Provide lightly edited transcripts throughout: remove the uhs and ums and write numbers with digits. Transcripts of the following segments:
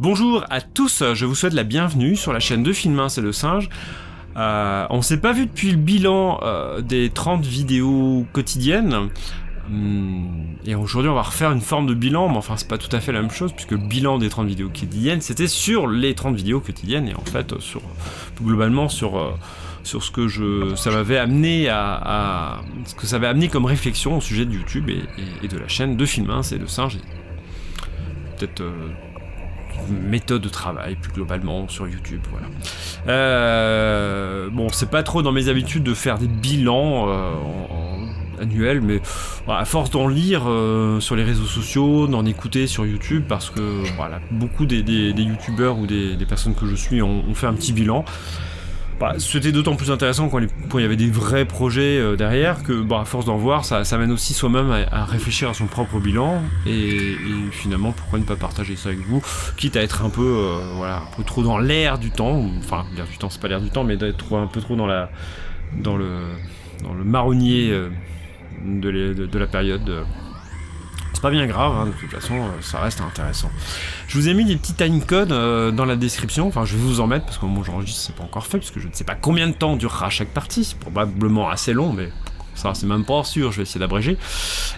Bonjour à tous, je vous souhaite la bienvenue sur la chaîne de Filmin, c'est le singe. On s'est pas vu depuis le bilan des 30 vidéos quotidiennes. Et aujourd'hui on va refaire une forme de bilan, mais enfin c'est pas tout à fait la même chose, puisque le bilan des 30 vidéos quotidiennes c'était sur les 30 vidéos quotidiennes, et en fait globalement sur ce que ça m'avait amené à ce que ça avait amené comme réflexion au sujet de YouTube et de la chaîne de Filmin, c'est le singe. Peut-être méthode de travail plus globalement sur YouTube, voilà. Bon, c'est pas trop dans mes habitudes de faire des bilans annuels, mais à force d'en lire sur les réseaux sociaux, d'en écouter sur YouTube, parce que voilà, beaucoup des youtubeurs ou des personnes que je suis ont fait un petit bilan. C'était d'autant plus intéressant quand il y avait des vrais projets derrière, que à force d'en voir, ça mène aussi soi-même à réfléchir à son propre bilan, et finalement pourquoi ne pas partager ça avec vous, quitte à être un peu trop dans l'air du temps, enfin l'air du temps c'est pas l'air du temps, mais d'être un peu trop dans le marronnier de la période. C'est pas bien grave, hein, de toute façon, ça reste intéressant. Je vous ai mis des petits timecodes dans la description, enfin je vais vous en mettre, parce que moi j'enregistre, c'est pas encore fait, parce que je ne sais pas combien de temps durera chaque partie, c'est probablement assez long, mais ça c'est même pas sûr, je vais essayer d'abréger.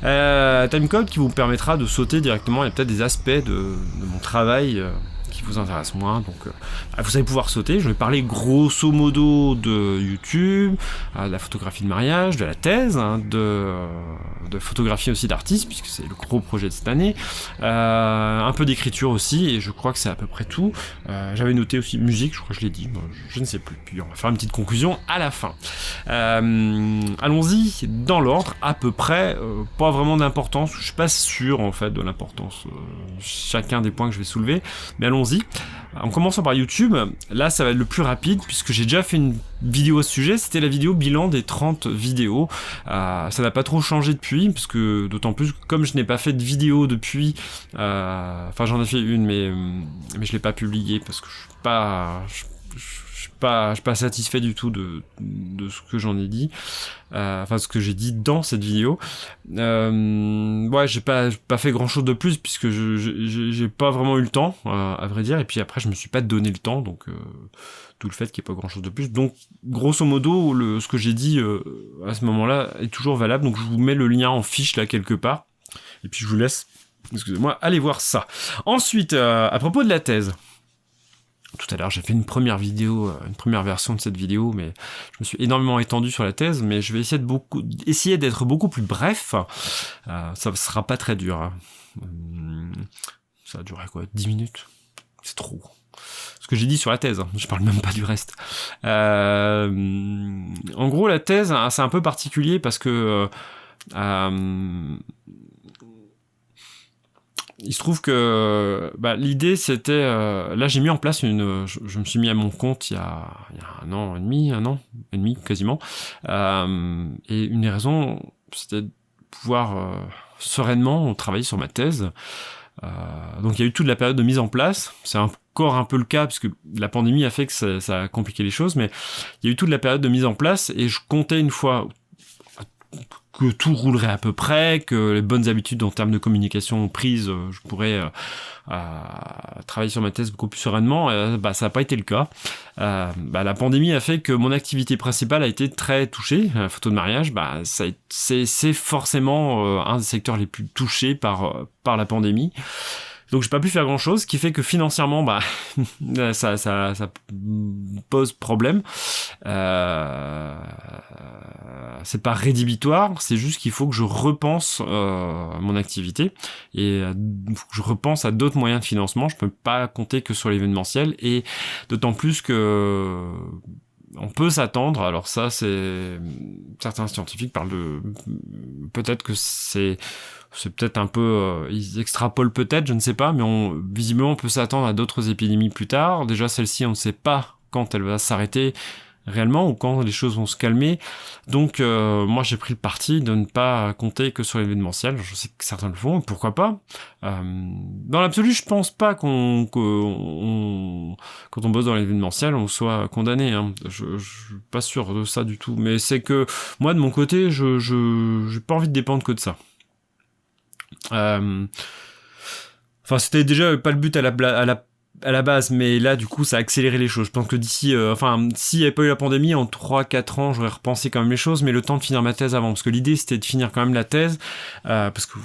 Timecode qui vous permettra de sauter directement, il y a peut-être des aspects de mon travail qui vous intéressent moins, donc vous allez pouvoir sauter. Je vais parler grosso modo de YouTube, de la photographie de mariage, de la thèse, de photographie aussi d'artiste, puisque c'est le gros projet de cette année, un peu d'écriture aussi, et je crois que c'est à peu près tout. J'avais noté aussi musique, je crois que je l'ai dit, je ne sais plus, puis on va faire une petite conclusion à la fin. Allons-y dans l'ordre, à peu près, pas vraiment d'importance, je suis pas sûr en fait de l'importance chacun des points que je vais soulever, mais allons-y. En commençant par YouTube, là ça va être le plus rapide, puisque j'ai déjà fait une vidéo à ce sujet, c'était la vidéo bilan des 30 vidéos. Ça n'a pas trop changé depuis, parce que d'autant plus, comme je n'ai pas fait de vidéo depuis, enfin j'en ai fait une, mais je l'ai pas publiée, parce que je suis pas satisfait du tout de ce que j'en ai dit, enfin ce que j'ai dit dans cette vidéo. J'ai pas fait grand chose de plus, puisque j'ai pas vraiment eu le temps, à vrai dire, et puis après je me suis pas donné le temps, donc tout le fait qu'il n'y ait pas grand chose de plus. Donc grosso modo ce que j'ai dit à ce moment-là est toujours valable, donc je vous mets le lien en fiche là quelque part, et puis je vous laisse, excusez-moi, aller voir ça. Ensuite, à propos de la thèse, tout à l'heure, j'ai fait une première version de cette vidéo, mais je me suis énormément étendu sur la thèse, mais je vais essayer d'être beaucoup plus bref. Ça sera pas très dur, hein. Ça a duré 10 minutes? C'est trop. Ce que j'ai dit sur la thèse, hein. Je parle même pas du reste. En gros, la thèse, c'est un peu particulier parce que il se trouve que l'idée c'était là j'ai mis en place je me suis mis à mon compte il y a un an et demi quasiment, et une des raisons c'était de pouvoir sereinement travailler sur ma thèse. Donc il y a eu toute la période de mise en place, c'est encore un peu le cas puisque la pandémie a fait que ça a compliqué les choses, mais il y a eu toute la période de mise en place, et je comptais une fois que tout roulerait à peu près, que les bonnes habitudes en termes de communication prises, je pourrais travailler sur ma thèse beaucoup plus sereinement. Ça n'a pas été le cas. La pandémie a fait que mon activité principale a été très touchée. La photo de mariage, c'est forcément un des secteurs les plus touchés par la pandémie. Donc j'ai pas pu faire grand chose, ce qui fait que financièrement ça pose problème. C'est pas rédhibitoire, c'est juste qu'il faut que je repense mon activité, et faut que je repense à d'autres moyens de financement. Je peux pas compter que sur l'événementiel, et d'autant plus que on peut s'attendre, alors ça c'est certains scientifiques parlent de peut-être que c'est peut-être un peu ils extrapolent peut-être, je ne sais pas, mais visiblement on peut s'attendre à d'autres épidémies plus tard. Déjà celle-ci on ne sait pas quand elle va s'arrêter réellement, ou quand les choses vont se calmer. Donc moi j'ai pris le parti de ne pas compter que sur l'événementiel. Je sais que certains le font, pourquoi pas. Dans l'absolu, je pense pas quand on bosse dans l'événementiel, on soit condamné, hein. Je suis pas sûr de ça du tout. Mais c'est que moi de mon côté, j'ai pas envie de dépendre que de ça. Enfin, c'était déjà pas le but à la à la base, mais là du coup ça a accéléré les choses. Je pense que d'ici, s'il n'y avait pas eu la pandémie, en 3-4 ans j'aurais repensé quand même les choses, mais le temps de finir ma thèse avant, parce que l'idée c'était de finir quand même la thèse, parce que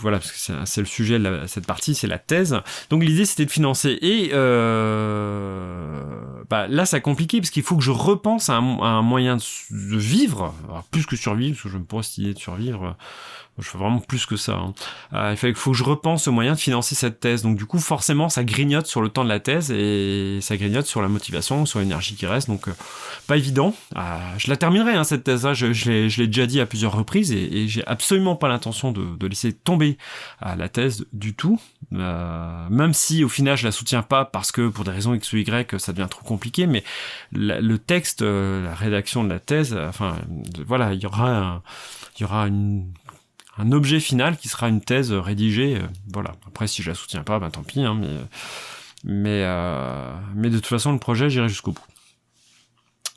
c'est le sujet de cette partie, c'est la thèse. Donc l'idée c'était de financer, et là c'est compliqué, parce qu'il faut que je repense à un moyen de vivre, alors, plus que survivre, parce que je me pose cette idée de survivre. Je fais vraiment plus que ça. Il faut que je repense au moyen de financer cette thèse. Donc du coup, forcément, ça grignote sur le temps de la thèse et ça grignote sur la motivation, sur l'énergie qui reste. Donc pas évident. Je la terminerai, cette thèse-là. Je l'ai déjà dit à plusieurs reprises et j'ai absolument pas l'intention de laisser tomber la thèse du tout. Même si au final je la soutiens pas parce que pour des raisons X ou Y ça devient trop compliqué. Mais le texte, la rédaction de la thèse, il y aura un objet final qui sera une thèse rédigée, voilà. Après, si je la soutiens pas, tant pis, mais de toute façon, le projet, j'irai jusqu'au bout.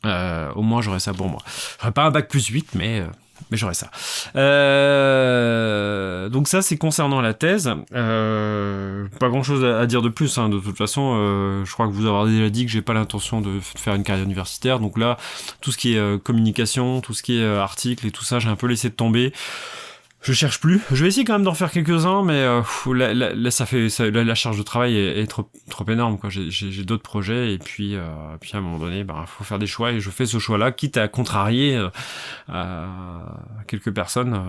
Au moins, j'aurai ça pour moi. J'aurai pas un bac plus 8, mais j'aurai ça. Donc ça, c'est concernant la thèse. Pas grand-chose à dire de plus, de toute façon, je crois que vous avez déjà dit que j'ai pas l'intention de faire une carrière universitaire, donc là, tout ce qui est communication, tout ce qui est articles et tout ça, j'ai un peu laissé tomber. Je cherche plus. Je vais essayer quand même d'en faire quelques-uns, mais là, la charge de travail est trop énorme, quoi. J'ai d'autres projets, et puis à un moment donné, faut faire des choix, et je fais ce choix-là, quitte à contrarier quelques personnes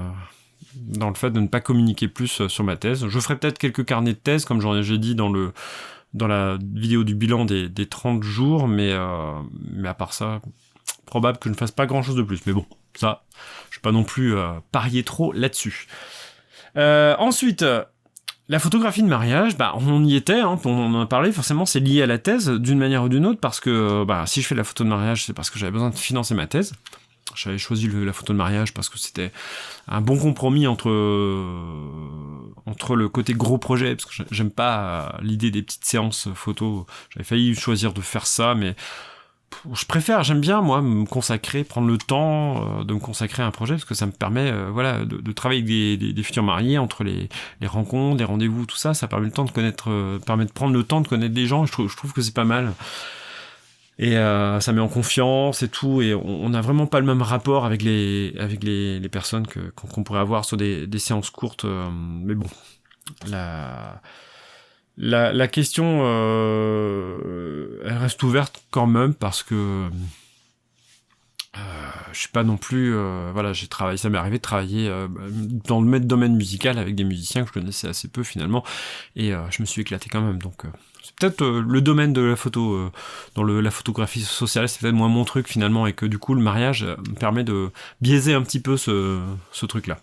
dans le fait de ne pas communiquer plus sur ma thèse. Je ferai peut-être quelques carnets de thèse, comme j'ai dit dans la vidéo du bilan des 30 jours, mais à part ça, probable que je ne fasse pas grand-chose de plus. Mais bon, ça, je vais pas non plus parier trop là-dessus. Ensuite, la photographie de mariage, on y était, on en a parlé, forcément c'est lié à la thèse d'une manière ou d'une autre, parce que si je fais de la photo de mariage, c'est parce que j'avais besoin de financer ma thèse. J'avais choisi la photo de mariage parce que c'était un bon compromis entre le côté gros projet, parce que j'aime pas l'idée des petites séances photo. J'avais failli choisir de faire ça, mais j'aime bien, moi, me consacrer, prendre le temps de me consacrer à un projet, parce que ça me permet de travailler avec des futurs mariés, entre les rencontres, les rendez-vous, tout ça, ça permet permet de prendre le temps de connaître des gens. Je trouve que c'est pas mal. Et ça met en confiance et tout, et on n'a vraiment pas le même rapport avec les personnes qu'on pourrait avoir sur des séances courtes, mais bon, la question elle reste ouverte quand même, parce que je suis pas non plus j'ai travaillé, ça m'est arrivé de travailler dans le domaine musical avec des musiciens que je connaissais assez peu finalement, et je me suis éclaté quand même. Donc c'est peut-être le domaine de la photo, dans la photographie sociale, c'est peut-être moins mon truc finalement, et que du coup le mariage me permet de biaiser un petit peu ce truc-là.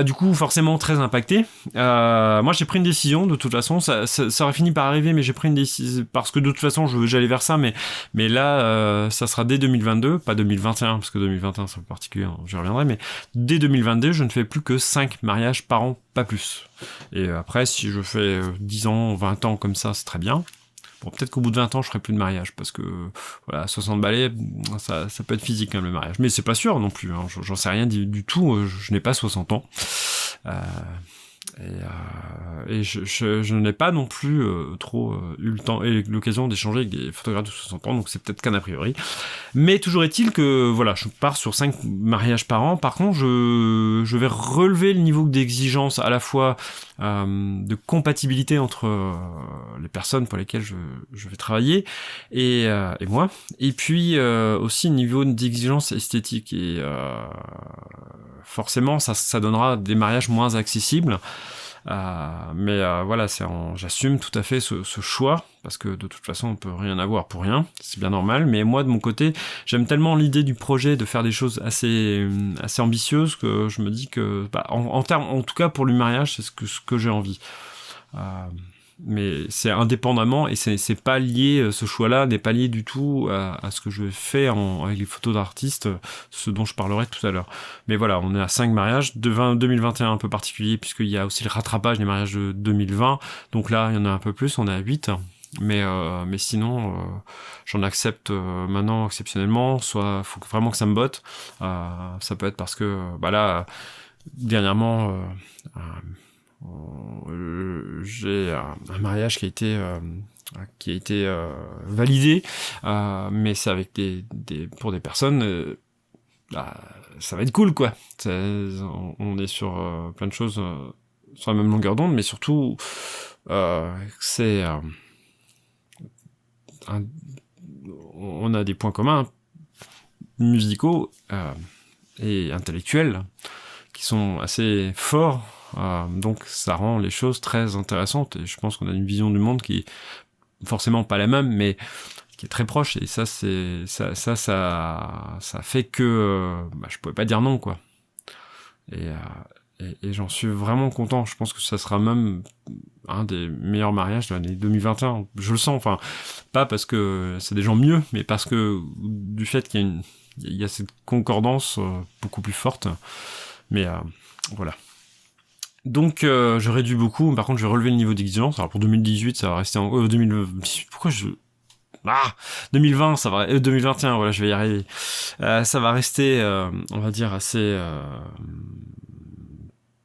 Du coup forcément très impacté. Moi j'ai pris une décision, de toute façon ça aurait fini par arriver, mais j'ai pris une décision parce que de toute façon j'allais vers ça, mais là ça sera dès 2022, pas 2021, parce que 2021 c'est un peu particulier, j'y reviendrai, mais dès 2022 je ne fais plus que 5 mariages par an, pas plus. Et après, si je fais 10 ans, 20 ans comme ça, c'est très bien. Bon, peut-être qu'au bout de 20 ans, je ferai plus de mariage, parce que, 60 balais, ça peut être physique, le mariage. Mais c'est pas sûr non plus, j'en sais rien du tout, je n'ai pas 60 ans. Et je n'ai pas non plus trop eu le temps et l'occasion d'échanger avec des photographes de 60 ans, donc c'est peut-être qu'un a priori. Mais toujours est-il que je pars sur 5 mariages par an. Par contre, je vais relever le niveau d'exigence, à la fois de compatibilité entre les personnes pour lesquelles je vais travailler et moi, et puis aussi niveau d'exigence esthétique, et forcément ça donnera des mariages moins accessibles. J'assume tout à fait ce choix, parce que de toute façon on peut rien avoir pour rien, c'est bien normal. Mais moi de mon côté, j'aime tellement l'idée du projet de faire des choses assez ambitieuses, que je me dis que en termes, en tout cas pour le mariage, c'est ce que j'ai envie. Mais c'est indépendamment, et c'est pas lié, ce choix-là n'est pas lié du tout à ce que je fais avec les photos d'artistes, ce dont je parlerai tout à l'heure. Mais voilà, on est à 5 mariages, 2021 un peu particulier, puisqu'il y a aussi le rattrapage des mariages de 2020, donc là il y en a un peu plus, on est à 8, mais sinon j'en accepte maintenant exceptionnellement, soit faut vraiment que ça me botte, ça peut être parce que là, dernièrement, j'ai un mariage qui a été qui a été validé, mais c'est avec pour des personnes, ça va être cool, quoi. On est sur plein de choses sur la même longueur d'onde, mais surtout, c'est on a des points communs musicaux et intellectuels qui sont assez forts, donc ça rend les choses très intéressantes, et je pense qu'on a une vision du monde qui est forcément pas la même, mais qui est très proche, et ça fait que je pouvais pas dire non, quoi. Et j'en suis vraiment content. Je pense que ça sera même un des meilleurs mariages de l'année 2021. Je le sens, enfin, pas parce que c'est des gens mieux, mais parce que du fait qu'il y a cette concordance beaucoup plus forte. Mais voilà. Donc je réduis beaucoup. Par contre, je vais relever le niveau d'exigence. Alors pour 2018, ça va rester en 2018. Pourquoi je 2020, ça va 2021. Voilà, je vais y arriver. Ça va rester, on va dire, assez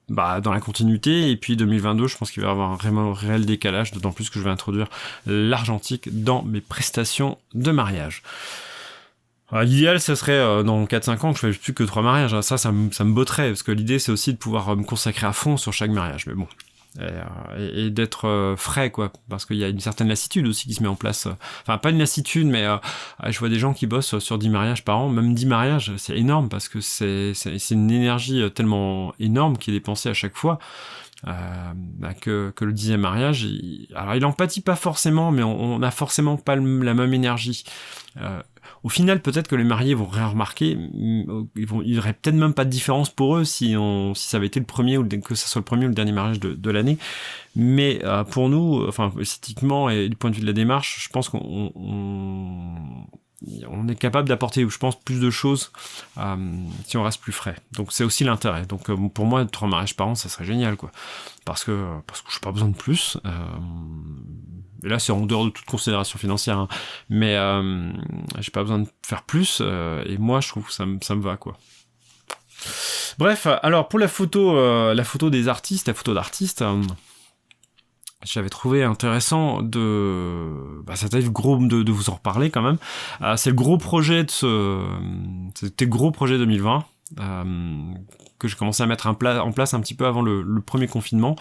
dans la continuité, et puis 2022, je pense qu'il va y avoir un vraiment réel décalage, d'autant plus que je vais introduire l'argentique dans mes prestations de mariage. L'idéal, ça serait dans 4-5 ans que je fasse plus que 3 mariages. Ça me botterait, parce que l'idée, c'est aussi de pouvoir me consacrer à fond sur chaque mariage. Mais bon, et d'être frais, quoi, parce qu'il y a une certaine lassitude aussi qui se met en place. Enfin, pas une lassitude, mais je vois des gens qui bossent sur 10 mariages par an. Même 10 mariages, c'est énorme, parce que c'est une énergie tellement énorme qui est dépensée à chaque fois, que le 10e mariage, il en pâtit pas forcément, mais on a forcément pas la même énergie. Au final, peut-être que les mariés vont rien remarquer. Il y aurait peut-être même pas de différence pour eux si ça avait été le premier, ou que ça soit le premier ou le dernier mariage de l'année. Mais pour nous, enfin, esthétiquement et du point de vue de la démarche, je pense qu'on est capable d'apporter, je pense, plus de choses si on reste plus frais. Donc c'est aussi l'intérêt. Donc pour moi, 3 mariages par an, ça serait génial, quoi. Parce que je n'ai pas besoin de plus. Et là, c'est en dehors de toute considération financière, hein. Mais j'ai pas besoin de faire plus. Et moi, je trouve que ça me va, quoi. Bref, alors pour la photo des artistes, la photo d'artistes, j'avais trouvé intéressant ça t'arrive gros de vous en reparler quand même. C'est le gros projet c'était le gros projet 2020. Que j'ai commencé à mettre en place un petit peu avant le premier confinement.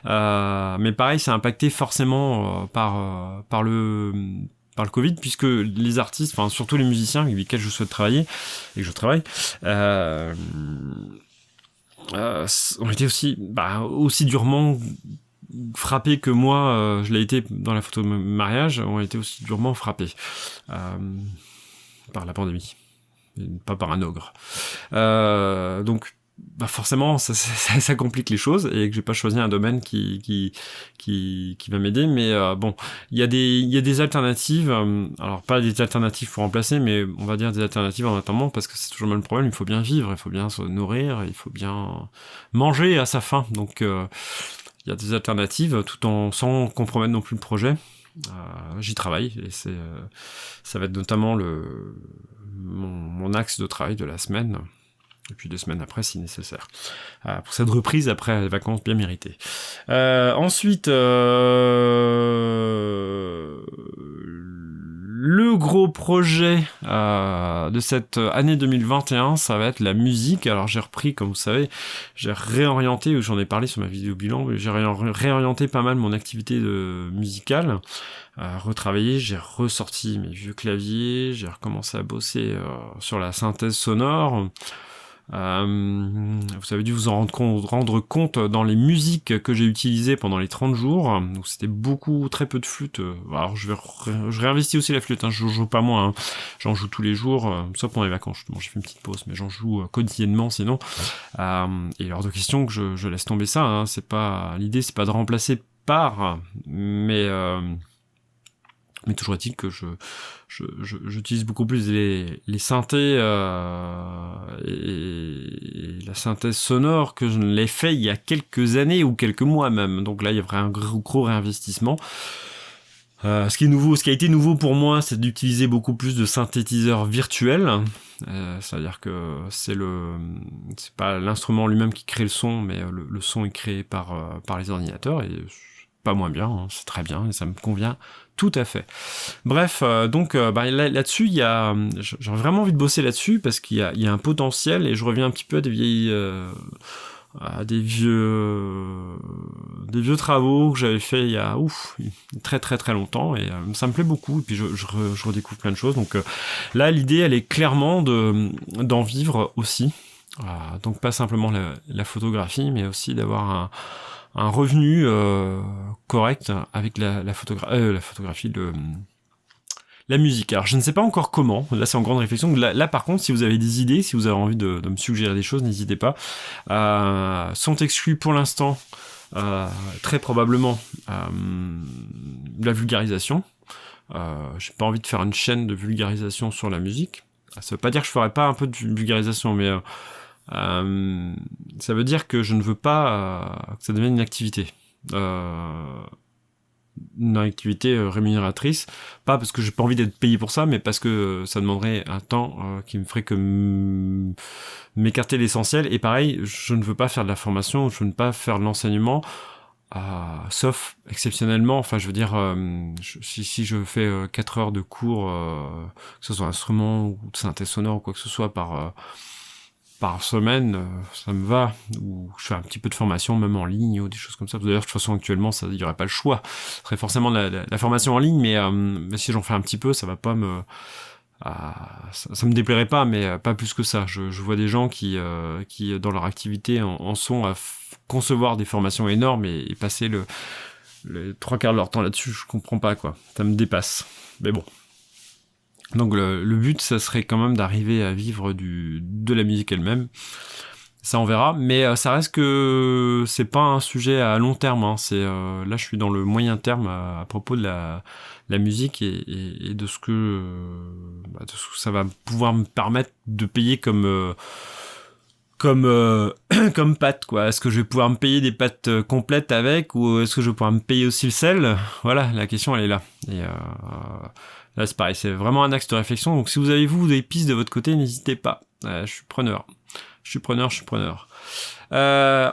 Mais pareil, c'est impacté forcément par le Covid, puisque les artistes, enfin surtout les musiciens avec lesquels je souhaite travailler, et que je travaille, ont été aussi durement frappés que moi, je l'ai été dans la photo de mariage, ont été aussi durement frappés par la pandémie. Pas par un ogre. Donc forcément ça complique les choses, et que j'ai pas choisi un domaine qui va m'aider, mais bon, il y a des alternatives, alors pas des alternatives pour remplacer, mais on va dire des alternatives en attendant, parce que c'est toujours le même problème, il faut bien vivre, il faut bien se nourrir, il faut bien manger à sa faim, donc il y a des alternatives sans compromettre non plus le projet. J'y travaille, et ça va être notamment mon axe de travail de la semaine, et puis 2 semaines après si nécessaire, pour cette reprise après les vacances bien méritées. Ensuite, le gros projet de cette année 2021, ça va être la musique. Alors j'ai repris, comme vous savez, j'ai réorienté, ou j'en ai parlé sur ma vidéo bilan, mais j'ai réorienté pas mal mon activité musicale, retravaillé, j'ai ressorti mes vieux claviers, j'ai recommencé à bosser sur la synthèse sonore. Vous avez dû vous en rendre compte dans les musiques que j'ai utilisées pendant les 30 jours. Donc c'était très peu de flûte. Alors je réinvestis aussi la flûte, hein. Je joue pas moins, hein. J'en joue tous les jours, sauf pendant les vacances. Bon, j'ai fait une petite pause, mais j'en joue quotidiennement sinon. Et il est hors de question que je laisse tomber ça, hein. L'idée, c'est pas de remplacer par, mais toujours est-il que j'utilise beaucoup plus les synthés et la synthèse sonore que je ne l'ai fait il y a quelques années, ou quelques mois même. Donc là, il y a un gros réinvestissement. Ce qui a été nouveau pour moi, c'est d'utiliser beaucoup plus de synthétiseurs virtuels. C'est-à-dire que c'est pas l'instrument lui-même qui crée le son, mais le son est créé par les ordinateurs, et pas moins bien, hein, c'est très bien et ça me convient tout à fait. Bref, donc là-dessus, j'ai vraiment envie de bosser là-dessus parce qu'il y a un potentiel et je reviens un petit peu à des vieux travaux que j'avais fait il y a très très très longtemps et ça me plaît beaucoup et puis je redécouvre plein de choses. Donc là, l'idée, elle est clairement d'en vivre aussi. Donc pas simplement la photographie, mais aussi d'avoir un revenu correct avec la photographie, la musique. Alors je ne sais pas encore comment, là c'est en grande réflexion. Là par contre, si vous avez des idées, si vous avez envie de me suggérer des choses, n'hésitez pas. Sont exclus pour l'instant, très probablement, la vulgarisation. J'ai pas envie de faire une chaîne de vulgarisation sur la musique. Ça veut pas dire que je ferai pas un peu de vulgarisation, mais ça veut dire que je ne veux pas que ça devienne une activité rémunératrice, pas parce que j'ai pas envie d'être payé pour ça, mais parce que ça demanderait un temps qui me ferait que m'écarter de l'essentiel. Et pareil, je ne veux pas faire de la formation, je ne veux pas faire de l'enseignement, sauf exceptionnellement. Enfin, je veux dire, si je fais 4 heures de cours, que ce soit instrument ou de synthé sonore ou quoi que ce soit par semaine, ça me va. Ou je fais un petit peu de formation, même en ligne, ou des choses comme ça. D'ailleurs, de toute façon, actuellement, il n'y aurait pas le choix. Ce serait forcément la formation en ligne, mais si j'en fais un petit peu, ça va pas ça me déplairait pas, mais pas plus que ça. Je vois des gens qui dans leur activité, en sont à concevoir des formations énormes et passer les 3/4 de leur temps là-dessus. Je comprends pas, quoi. Ça me dépasse. Mais bon. Donc le but, ça serait quand même d'arriver à vivre de la musique elle-même. Ça, on verra. Mais ça reste que c'est pas un sujet à long terme. Hein. Là, je suis dans le moyen terme à propos de la musique et de ce que ça va pouvoir me permettre de payer comme pâte, quoi. Est-ce que je vais pouvoir me payer des pâtes complètes avec, ou est-ce que je vais pouvoir me payer aussi le sel? Voilà, la question, elle est là. Et là, c'est pareil, c'est vraiment un axe de réflexion. Donc, si vous avez, des pistes de votre côté, n'hésitez pas. Je suis preneur.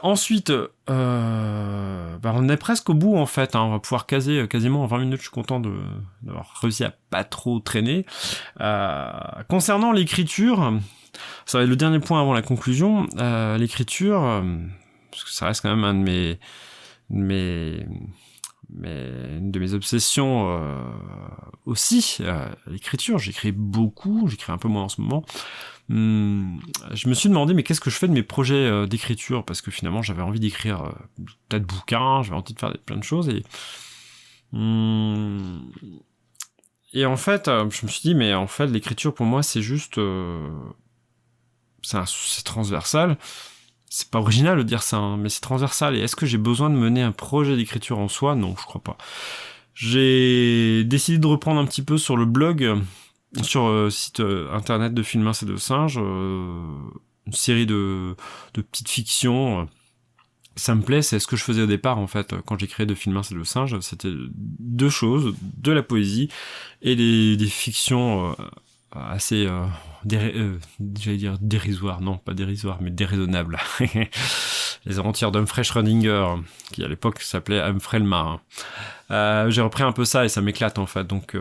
Ensuite, on est presque au bout, en fait. Hein. On va pouvoir caser quasiment en 20 minutes. Je suis content d'avoir réussi à pas trop traîner. Concernant l'écriture, ça va être le dernier point avant la conclusion. L'écriture, parce que ça reste quand même une de mes obsessions aussi. L'écriture, j'écris beaucoup, j'écris un peu moins en ce moment. Je me suis demandé, mais qu'est-ce que je fais de mes projets d'écriture, parce que finalement j'avais envie d'écrire tas de bouquins, j'avais envie de faire plein de choses, et en fait je me suis dit, mais en fait l'écriture pour moi c'est juste c'est transversal. C'est pas original de dire ça, hein, mais c'est transversal. Et est-ce que j'ai besoin de mener un projet d'écriture en soi? Non, je crois pas. J'ai décidé de reprendre un petit peu sur le blog, sur le site internet de Film et de Singe, une série de petites fictions. Ça me plaît, c'est ce que je faisais au départ, en fait, quand j'ai créé de Film et de Singe. C'était deux choses, de la poésie et des fictions assez j'allais dire dérisoire, non pas dérisoire mais déraisonnable. Les aventures d'Humphrey Schrödinger, qui à l'époque s'appelait Humphrey le marin. J'ai repris un peu ça et ça m'éclate, en fait, donc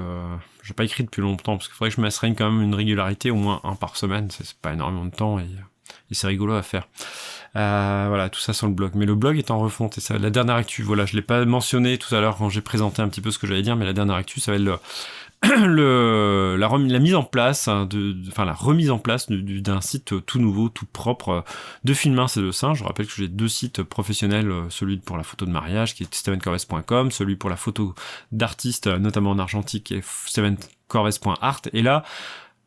j'ai pas écrit depuis longtemps parce qu'il faudrait que je m'astreigne quand même une régularité, au moins un par semaine. C'est pas énormément de temps et c'est rigolo à faire. Voilà, tout ça sur le blog, mais le blog est en refonte. Et ça, la dernière actu, voilà, je l'ai pas mentionné tout à l'heure quand j'ai présenté un petit peu ce que j'allais dire, mais la dernière actu, ça va être la mise en place, la remise en place d'un site tout nouveau, tout propre de Film et de Singe. Je rappelle que j'ai 2 sites professionnels, celui pour la photo de mariage qui est stevencorves.com, celui pour la photo d'artiste, notamment en argentique, qui est stevencorves.art, et là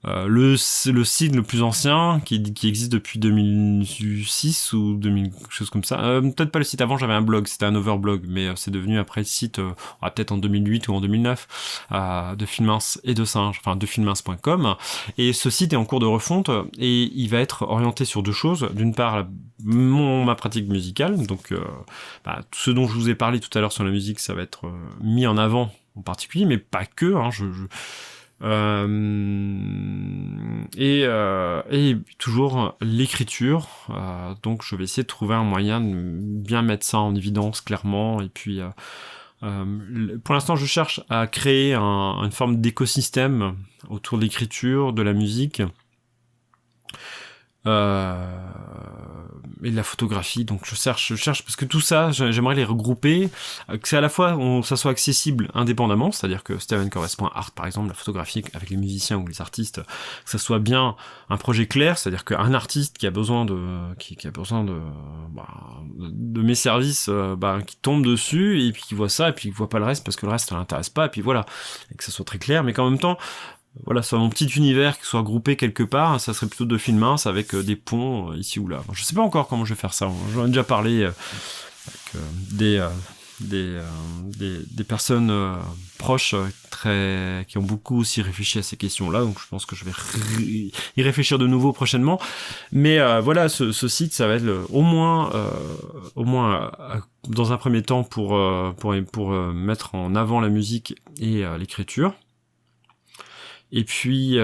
le site le plus ancien qui existe depuis 2006 ou 2000, quelque chose comme ça. Peut-être pas le site avant, j'avais un blog, c'était un overblog, mais c'est devenu après le site peut-être en 2008 ou en 2009 de Film et de Singe, enfin de filmins.com. Et ce site est en cours de refonte et il va être orienté sur 2 choses. D'une part, ma pratique musicale, donc ce dont je vous ai parlé tout à l'heure sur la musique, ça va être mis en avant en particulier, mais pas que, hein, et toujours l'écriture, donc je vais essayer de trouver un moyen de bien mettre ça en évidence clairement, et puis Pour l'instant, je cherche à créer une forme d'écosystème autour de l'écriture, de la musique et de la photographie. Donc je cherche parce que tout ça, j'aimerais les regrouper, que c'est à la fois ça soit accessible indépendamment, c'est-à-dire que stevencorvès.art par exemple, la photographie avec les musiciens ou les artistes, que ça soit bien un projet clair, c'est-à-dire qu'un artiste qui a besoin de mes services, qui tombe dessus et puis qui voit ça et puis qui voit pas le reste parce que le reste ça l'intéresse pas et puis voilà, et que ça soit très clair, mais qu'en même temps voilà, soit mon petit univers qui soit groupé quelque part, ça serait plutôt de fil mince avec des ponts ici ou là. Je sais pas encore comment je vais faire ça. J'en ai déjà parlé avec des personnes proches qui ont beaucoup aussi réfléchi à ces questions-là, donc je pense que je vais y réfléchir de nouveau prochainement. Mais voilà, ce site, ça va être au moins dans un premier temps pour mettre en avant la musique et l'écriture. Et puis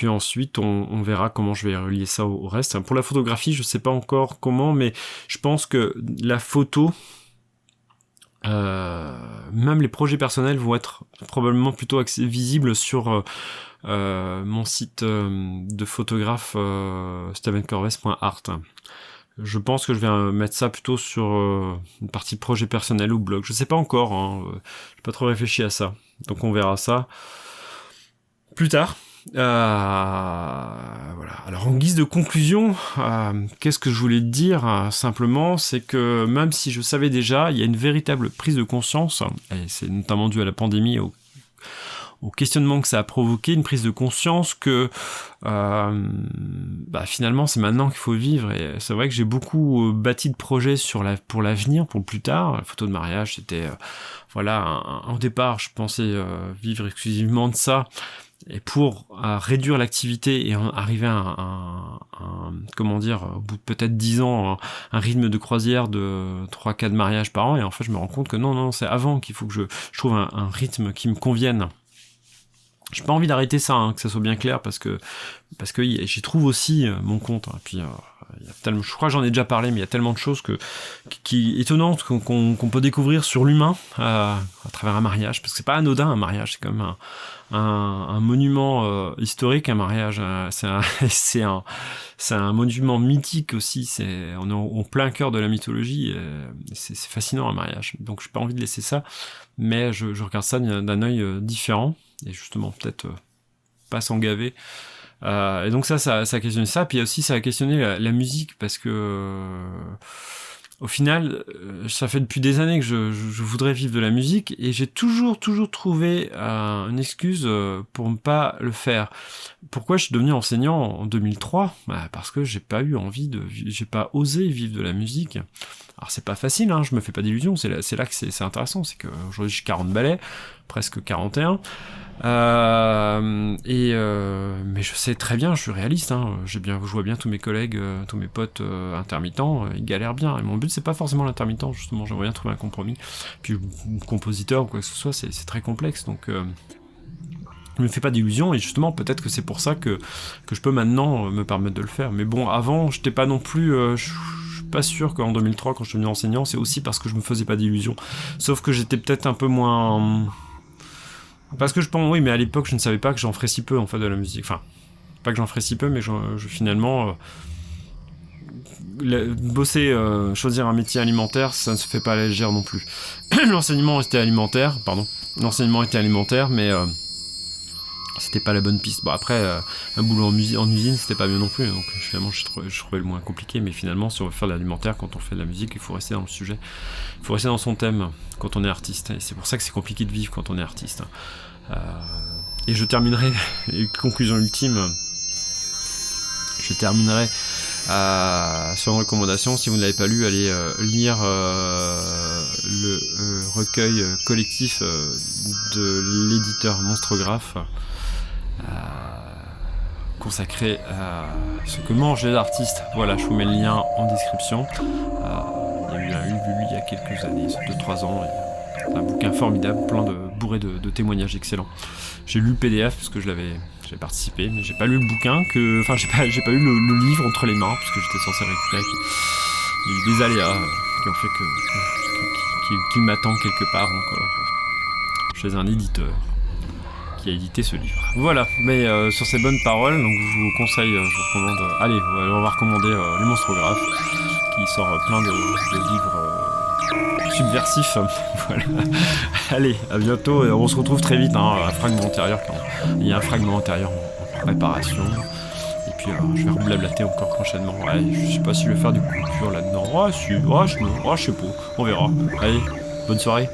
ensuite, on verra comment je vais relier ça au reste. Pour la photographie, je sais pas encore comment, mais je pense que la photo, même les projets personnels vont être probablement plutôt visibles sur mon site de photographe stevencorvès.art. Je pense que je vais mettre ça plutôt sur une partie projet personnel ou blog. Je sais pas encore, j'ai pas trop réfléchi à ça. Donc on verra ça plus tard. Voilà. Alors en guise de conclusion, qu'est-ce que je voulais te dire simplement, c'est que même si je savais déjà, il y a une véritable prise de conscience, et c'est notamment dû à la pandémie, au questionnement que ça a provoqué, une prise de conscience que finalement c'est maintenant qu'il faut vivre. Et c'est vrai que j'ai beaucoup bâti de projets pour l'avenir, pour le plus tard. La photo de mariage, c'était au départ je pensais vivre exclusivement de ça. Et pour réduire l'activité et arriver à au bout de peut-être 10 ans, un rythme de croisière de 3-4 mariages par an, et en fait je me rends compte que non, c'est avant qu'il faut que je trouve un rythme qui me convienne. J'ai pas envie d'arrêter ça, que ça soit bien clair, parce que j'y trouve aussi mon compte. Et puis je crois que j'en ai déjà parlé, mais il y a tellement de choses qui étonnantes qu'on peut découvrir sur l'humain à travers un mariage, parce que c'est pas anodin un mariage, c'est quand même un monument historique, un mariage. C'est un monument mythique aussi. On est au plein cœur de la mythologie. C'est fascinant un mariage. Donc j'ai pas envie de laisser ça, mais je regarde ça d'un œil différent. Et justement, peut-être pas s'engaver. Et donc ça a questionné ça. Puis aussi, ça a questionné la musique, parce que au final, ça fait depuis des années que je voudrais vivre de la musique, et j'ai toujours trouvé une excuse pour ne pas le faire. Pourquoi je suis devenu enseignant en 2003 ? Parce que j'ai pas osé vivre de la musique. Alors c'est pas facile, je me fais pas d'illusions, c'est là que c'est intéressant, c'est qu'aujourd'hui j'ai 40 ballets, presque 41, mais je sais très bien, je suis réaliste, je vois bien tous mes collègues, tous mes potes intermittents, ils galèrent bien, et mon but c'est pas forcément l'intermittent, justement, j'aimerais bien trouver un compromis, puis compositeur ou quoi que ce soit, c'est très complexe, donc je me fais pas d'illusions, et justement peut-être que c'est pour ça que je peux maintenant me permettre de le faire. Mais bon, avant j'étais pas non plus, je suis pas sûr qu'en 2003 quand je suis devenu enseignant, c'est aussi parce que je me faisais pas d'illusions, sauf que j'étais peut-être un peu moins, parce que je pense, oui, mais à l'époque je ne savais pas que j'en ferais si peu en fait de la musique, enfin pas que j'en ferais si peu, mais finalement bosser, choisir un métier alimentaire, ça ne se fait pas à la légère non plus. L'enseignement était alimentaire, mais c'était pas la bonne piste. Bon, après, un boulot en usine, c'était pas mieux non plus, donc finalement je trouvais le moins compliqué, mais finalement si on veut faire de l'alimentaire, quand on fait de la musique, il faut rester dans le sujet, il faut rester dans son thème quand on est artiste, et c'est pour ça que c'est compliqué de vivre quand on est artiste. Et je terminerai, conclusion ultime, sur une recommandation. Si vous ne l'avez pas lu, allez lire le recueil collectif de l'éditeur Monstregraphe, consacré à ce que mangent les artistes. Voilà, je vous mets le lien en description. Il y a eu un Ulule il y a quelques années, 2-3 ans. C'est un bouquin formidable, bourré de témoignages excellents. J'ai lu le PDF parce que j'ai participé, mais j'ai pas lu le bouquin, j'ai pas eu le livre entre les mains, puisque j'étais censé le récupérer. Il y a eu des aléas qui ont fait qu'il m'attend quelque part encore chez un éditeur qui a édité ce livre. Voilà, mais sur ces bonnes paroles, donc je vous conseille, je vous recommande, allez, on va recommander Les Monstrographes, qui sort plein de livres subversifs. Voilà. Allez, à bientôt, on se retrouve très vite, hein, un fragment antérieur, il y a un fragment antérieur en préparation. Et puis je vais reblablater encore prochainement. Ouais, je sais pas si je vais faire des coupures là-dedans. Oh, si, je sais pas, on verra. Allez, bonne soirée.